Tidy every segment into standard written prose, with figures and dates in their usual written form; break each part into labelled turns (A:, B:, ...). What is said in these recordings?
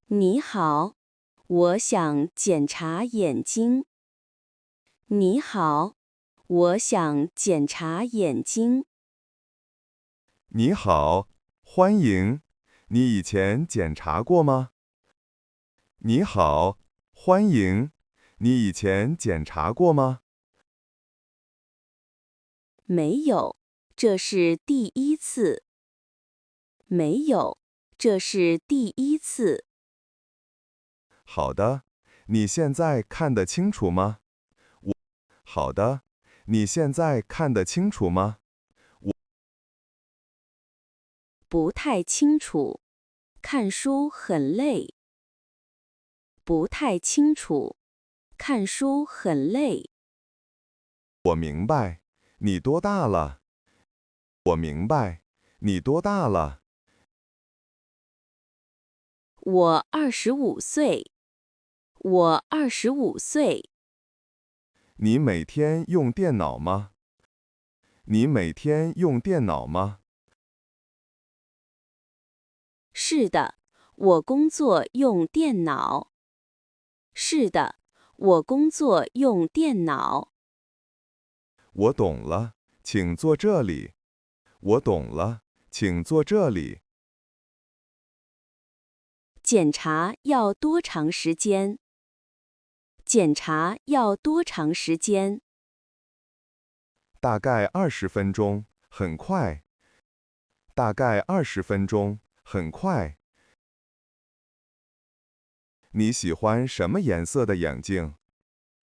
A: 你好，我想检查眼睛。你好，我想检查眼睛。
B: 你好，欢迎。你以前检查过吗？你好，欢迎。你以前检查过吗？
A: 没有，这是第一次。没有，这是第一次。
B: 好的，你现在看得清楚吗？好的，你现在看得清楚吗？
A: 不太清楚，看书很累。不太清楚，看书很累。
B: 我明白。你多大了？我明白。你多大了？
A: 我25岁。我25岁。
B: 你每天用电脑吗？你每天用电脑吗？
A: 是的，我工作用电脑。是的，我工作用电脑。
B: 我懂了，请坐这里。我懂了，请坐这里。
A: 检查要多长时间？检查要多长时间？
B: 大概20分钟，很快。大概20分钟，很快。你喜欢什么颜色的眼镜？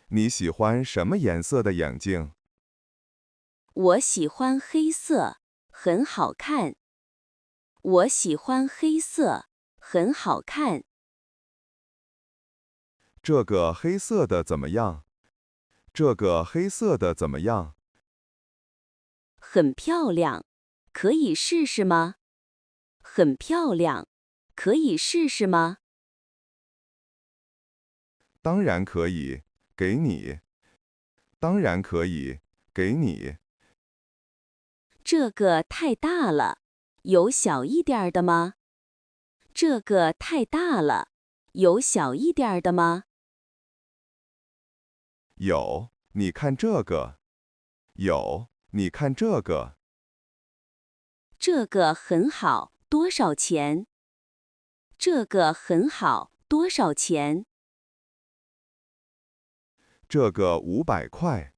B: 你喜欢什么颜色的眼镜？
A: 我喜欢黑色，很好看。我喜欢黑色，很好看。
B: 这个黑色的怎么样？这个黑色的怎么样？
A: 很漂亮，可以试试吗？很漂亮，可以试试吗？
B: 当然可以，给你。当然可以，给你。
A: 这个太大了，有小一点儿的吗？这个太大了，有小一点儿的吗？
B: 有，你看这个。有，你看这个。
A: 这个很好，多少钱？这个很好，多少钱？
B: 这个500块。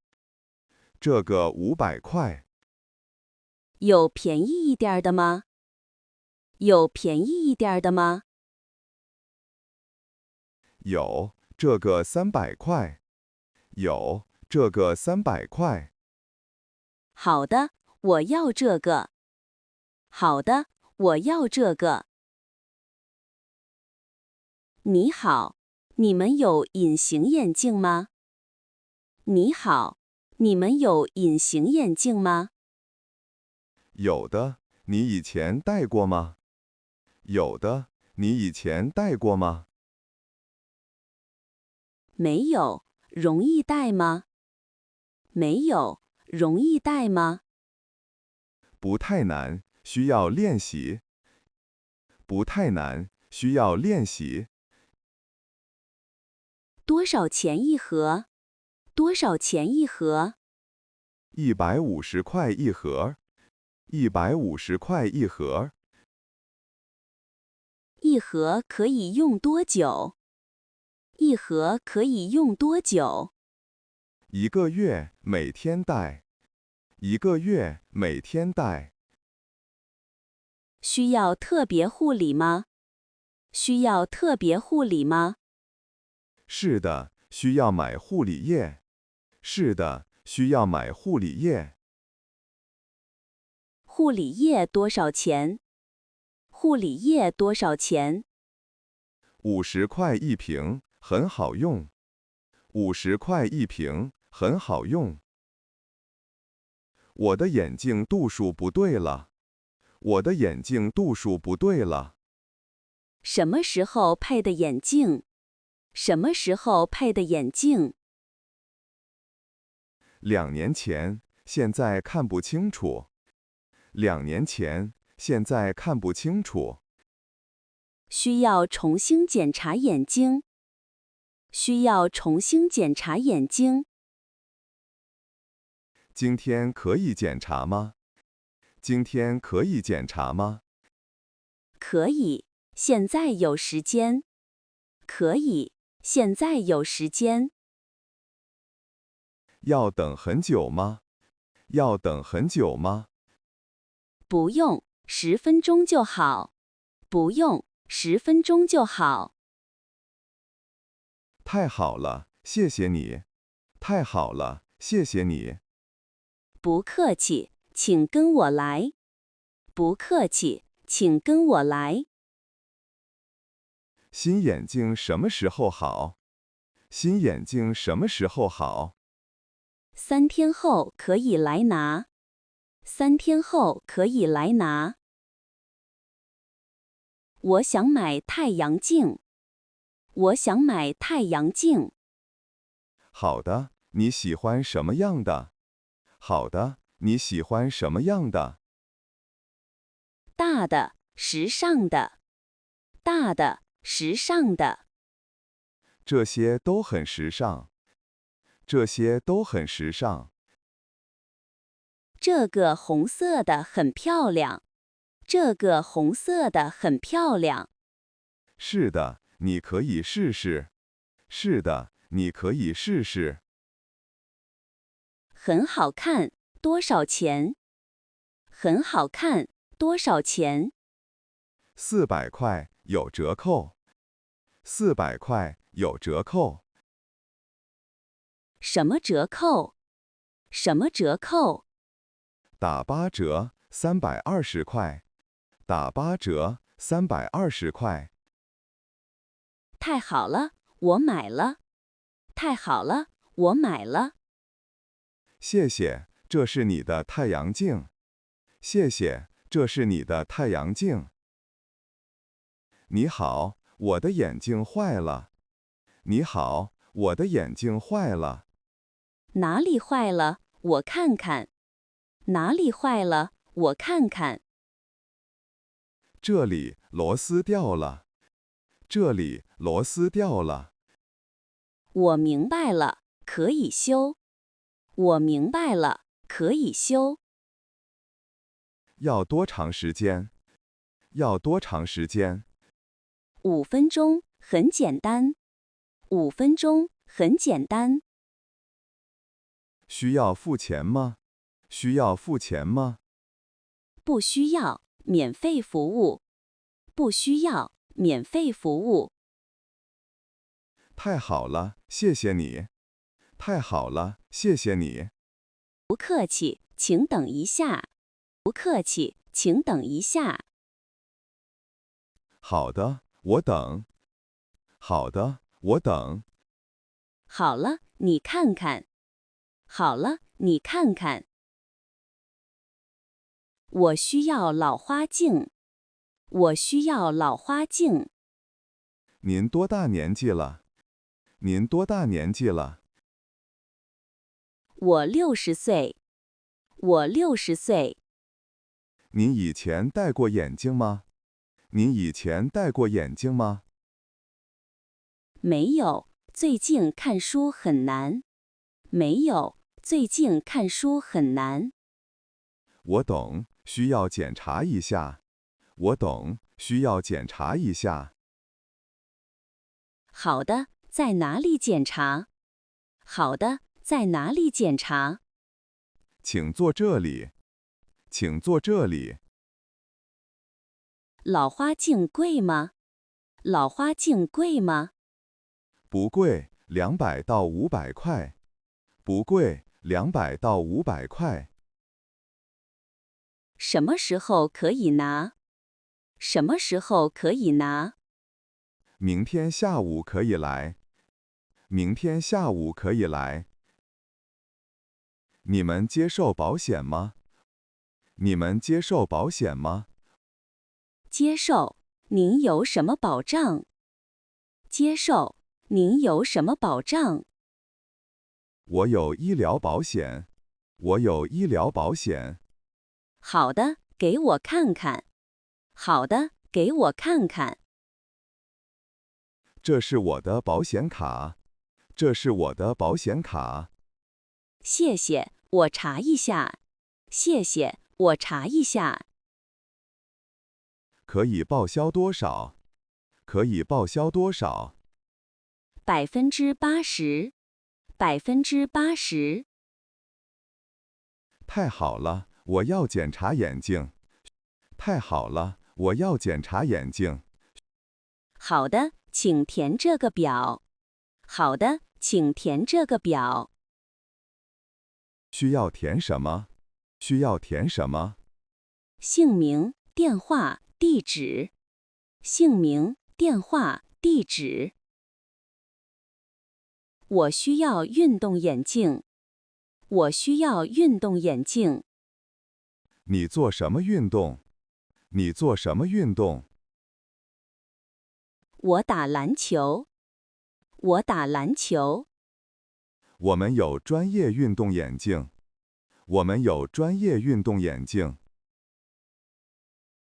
B: 这个500块。
A: 有便宜一点儿的吗？有便宜一点儿的吗？
B: 有，这个300块。有，这个300块。
A: 好的，我要这个。好的，我要这个。你好，你们有隐形眼镜吗？你好，你们有隐形眼镜吗？
B: 有的，你以前戴过吗？有的，你以前戴过吗？
A: 没有，容易戴吗？没有，容易戴吗？
B: 不太难，需要练习。不太难，需要练习。
A: 多少钱一盒？多少钱一盒？
B: 150块一盒。150块一盒。
A: 一盒可以用多久？一盒可以用多久？1
B: 个月，每天戴。1个月，每天戴。
A: 需要特别护理吗？需要特别护理吗？
B: 是的，需要买护理液。是的，需要买护理液。
A: 护理液多少钱？护理液多少钱？
B: 50块一瓶，很好用。50块一瓶，很好用。我的眼镜度数不对了。我的眼镜度数不对了。
A: 什么时候配的眼镜？什么时候配的眼镜？
B: 2年前，现在看不清楚。2年前，现在看不清楚。
A: 需要重新检查眼睛。需要重新检查眼睛。
B: 今天可以检查吗？今天可以检查吗？
A: 可以，现在有时间。可以，现在有时间。
B: 要等很久吗？要等很久吗？
A: 不用，10分钟就好。不用，10分钟就好。
B: 太好了，谢谢你。太好了，谢谢你。
A: 不客气，请跟我来。不客气，请跟我来。
B: 新眼镜什么时候好？新眼镜什么时候好
A: 3天后可以来拿。3天后可以来拿。我想买太阳镜。我想买太阳镜。
B: 好的，你喜欢什么样的？好的，你喜欢什么样的？
A: 大的，时尚的。大的，时尚的。
B: 这些都很时尚。这些都很时尚。
A: 这个红色的很漂亮。这个红色的很漂亮。
B: 是的，你可以试试。是的，你可以试试。
A: 很好看，多少钱？很好看，多少钱
B: 400块，有折扣。400块，有折扣。
A: 什么折扣？什么折扣？
B: 打8折，320块。打8折，320块。
A: 太好了，我买了。太好了，我买了。
B: 谢谢，这是你的太阳镜。谢谢，这是你的太阳镜。你好，我的眼镜坏了。你好，我的眼镜坏了。
A: 哪里坏了？我看看。哪里坏了？我看看。
B: 这里螺丝掉了。这里螺丝掉了。
A: 我明白了，可以修。我明白了，可以修。
B: 要多长时间？要多长时间
A: 5分钟，很简单。5分钟，很简单。
B: 需要付钱吗？需要付钱吗？
A: 不需要，免费服务。不需要，免费服务。
B: 太好了，谢谢你。太好了，谢谢你。
A: 不客气，请等一下。不客气，请等一下。
B: 好的，我等。好的，我等。
A: 好了，你看看。好了，你看看。我需要老花镜。我需要老花镜。
B: 您多大年纪了？您多大年纪了？
A: 我60岁。我60岁。
B: 您以前戴过眼镜吗？您以前戴过眼镜吗？
A: 没有，最近看书很难。没有，最近看书很难。
B: 我懂，需要检查一下。我懂，需要检查一下。
A: 好的，在哪里检查？好的，在哪里检查？
B: 请坐这里。请坐这里。
A: 老花镜贵吗？老花镜贵吗？
B: 不贵，200到500块。不贵，200到500块。
A: 什么时候可以拿？什么时候可以拿？
B: 明天下午可以来。明天下午可以来。你们接受保险吗？你们接受保险吗？
A: 接受。您有什么保障？接受。您有什么保障？
B: 我有医疗保险。我有医疗保险。
A: 好的，给我看看。好的，给我看看。
B: 这是我的保险卡。这是我的保险卡。
A: 谢谢，我查一下。谢谢，我查一下。
B: 可以报销多少？可以报销多少
A: 80%。80%。
B: 太好了，我要检查眼镜。太好了，我要检查眼镜。
A: 好的，请填这个表。好的，请填这个表。
B: 需要填什么？需要填什么？
A: 姓名、电话、地址。姓名、电话、地址。我需要运动眼镜。我需要运动眼镜。
B: 你做什么运动？你做什么运动？
A: 我打篮球。我打篮球。
B: 我们有专业运动眼镜。我们有专业运动眼镜。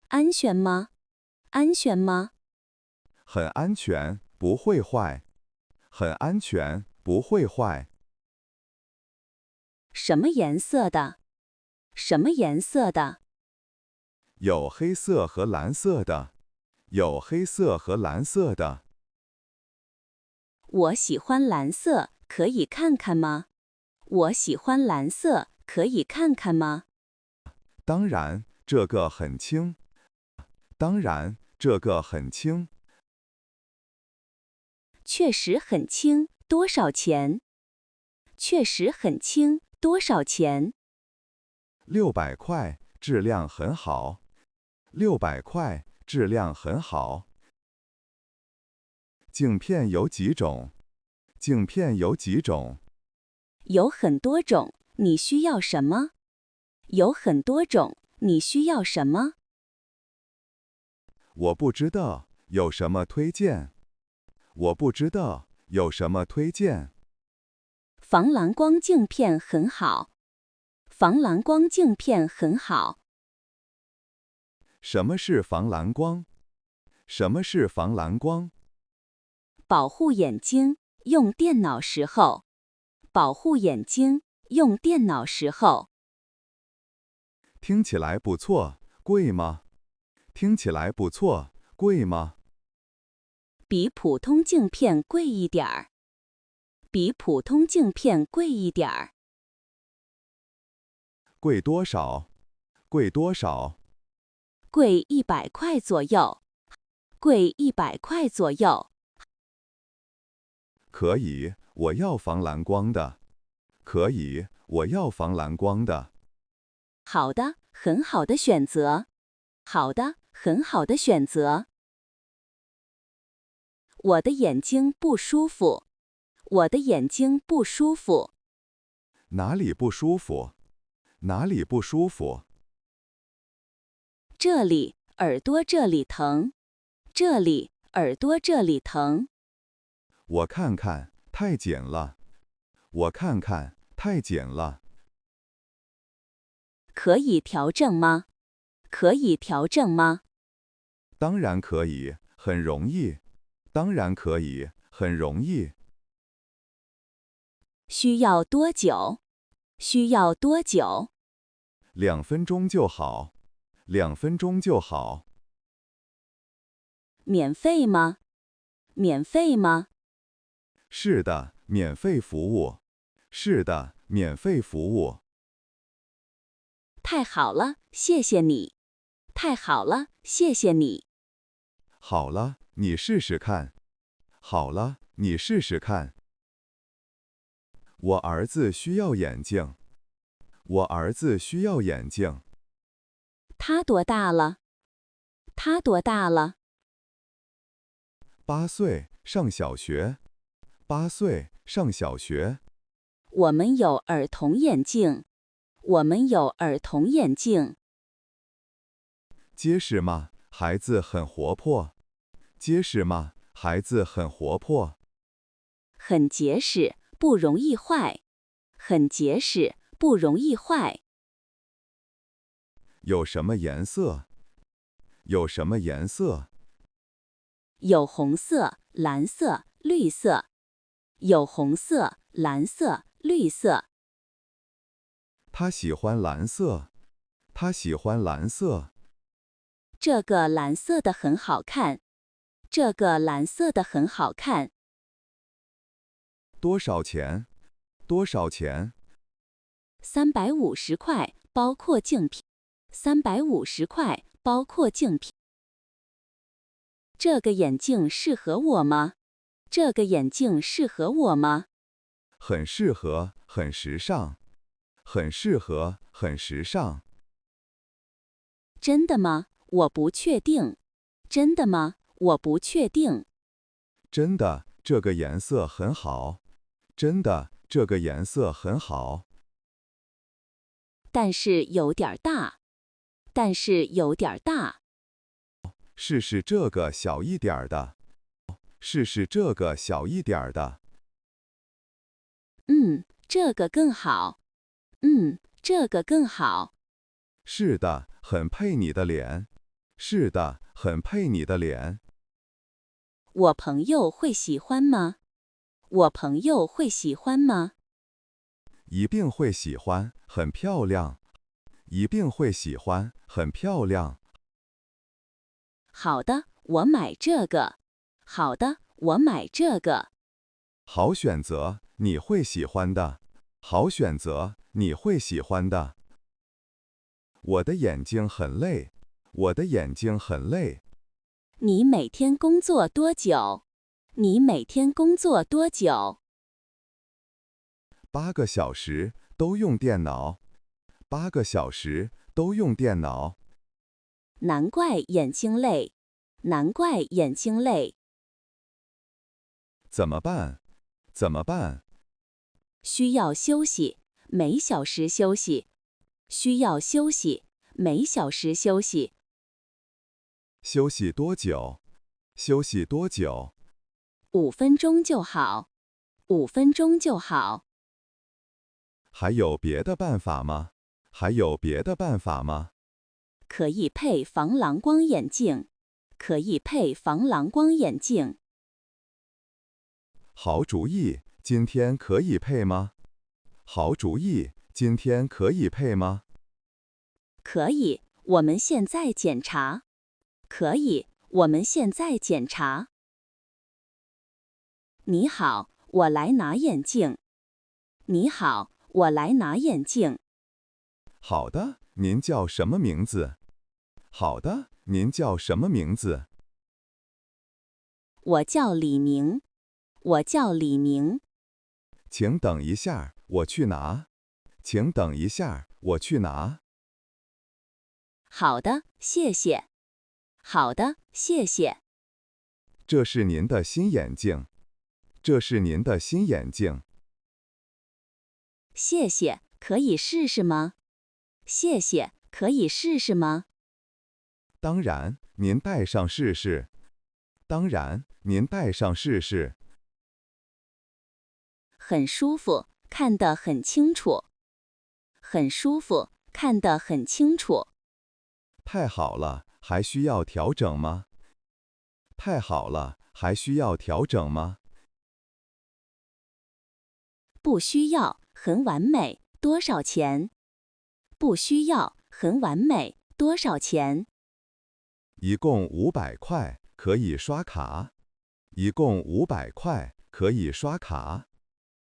A: 安全吗？安全吗？
B: 很安全，不会坏。很安全，不会坏。
A: 什么颜色的？什么颜色的？
B: 有黑色和蓝色的。有黑色和蓝色的。
A: 我喜欢蓝色，可以看看吗？我喜欢蓝色，可以看看吗？
B: 当然，这个很轻。当然，这个很轻。
A: 确实很轻，多少钱？确实很轻，多少钱
B: 600块，质量很好。600块，质量很好。镜片有几种？镜片有几种？
A: 有很多种，你需要什么？有很多种，你需要什么？
B: 我不知道，有什么推荐？我不知道，有什么推荐？
A: 防蓝光镜片很好。防蓝光镜片很好。
B: 什么是防蓝光？什么是防蓝光？
A: 保护眼睛，用电脑时候。保护眼睛，用电脑时候。
B: 听起来不错，贵吗？听起来不错，贵吗？
A: 比普通镜片贵一点儿。比普通镜片贵一点儿。
B: 贵多少？贵多少？
A: 贵100块左右。贵100块左右。
B: 可以，我要防蓝光的。可以，我要防蓝光的。
A: 好的，很好的选择。好的，很好的选择。我的眼睛不舒服。我的眼睛不舒服。
B: 哪里不舒服？哪里不舒服？
A: 这里，耳朵这里疼。这里，耳朵这里疼。
B: 我看看，太紧了。我看看，太紧了。
A: 可以调整吗？可以调整吗？
B: 当然可以，很容易。当然可以，很容易。
A: 需要多久？需要多久
B: 2分钟就好。2分钟就好。
A: 免费吗？免费吗？
B: 是的，免费服务。是的，免费服务。
A: 太好了，谢谢你。太好了，谢谢你。
B: 好了，你试试看。好了，你试试看。我儿子需要眼镜。我儿子需要眼镜。
A: 他多大了？他多大了
B: 8岁，上小学。8岁，上小学。
A: 我们有儿童眼镜。我们有儿童眼镜。
B: 结实吗？孩子很活泼。结实吗？孩子很活泼。
A: 很结实，不容易坏。很结实，不容易坏。
B: 有什么颜色？有什么颜色？
A: 有红色、蓝色、绿色。有红色、蓝色、绿色。
B: 他喜欢蓝色。他喜欢蓝色。
A: 这个蓝色的很好看。这个蓝色的很好看。
B: 多少钱？多少钱
A: ？350块，包括竞品。350块，包括竞品。这个眼镜适合我吗？这个眼镜适合我吗？
B: 很适合，很时尚。很适合，很时尚。
A: 真的吗？我不确定。真的吗？我不确定。
B: 真的，这个颜色很好。真的，这个颜色很好。
A: 但是有点大。但是有点大。
B: 试试这个小一点的。试试这个小一点的。
A: 这个更好。这个更好。
B: 是的，很配你的脸。是的，很配你的脸。
A: 我朋友会喜欢吗？我朋友会喜欢吗？
B: 一定会喜欢，很漂亮。一定会喜欢，很漂亮。
A: 好的，我买这个。好的，我买这个。
B: 好选择，你会喜欢的。好选择，你会喜欢的。我的眼睛很累。我的眼睛很累。
A: 你每天工作多久？你每天工作多久
B: ？8个小时，都用电脑。8个小时，都用电脑。
A: 难怪眼睛累。难怪眼睛累。
B: 怎么办？怎么办？
A: 需要休息，每小时休息。需要休息，每小时休息。
B: 休息多久？休息多久
A: ？5分钟就好。5分钟就好。
B: 还有别的办法吗？还有别的办法吗？
A: 可以配防蓝光眼镜。可以配防蓝光眼镜。
B: 好主意，今天可以配吗？好主意，今天可以配吗？
A: 可以，我们现在检查。可以，我们现在检查。你好，我来拿眼镜。你好，我来拿眼镜。
B: 好的，您叫什么名字？好的，您叫什么名字？
A: 我叫李明。我叫李明。
B: 请等一下，我去拿。请等一下，我去拿。
A: 好的，谢谢。好的，谢谢。
B: 这是您的新眼镜。这是您的新眼镜。
A: 谢谢，可以试试吗？谢谢，可以试试吗？
B: 当然，您戴上试试。当然，您戴上试试。
A: 很舒服，看得很清楚。很舒服，看得很清楚。
B: 太好了，还需要调整吗？太好了，还需要调整吗？
A: 不需要，很完美。多少钱？不需要，很完美。多少钱？
B: 一共500块，可以刷卡。一共500块，可以刷卡。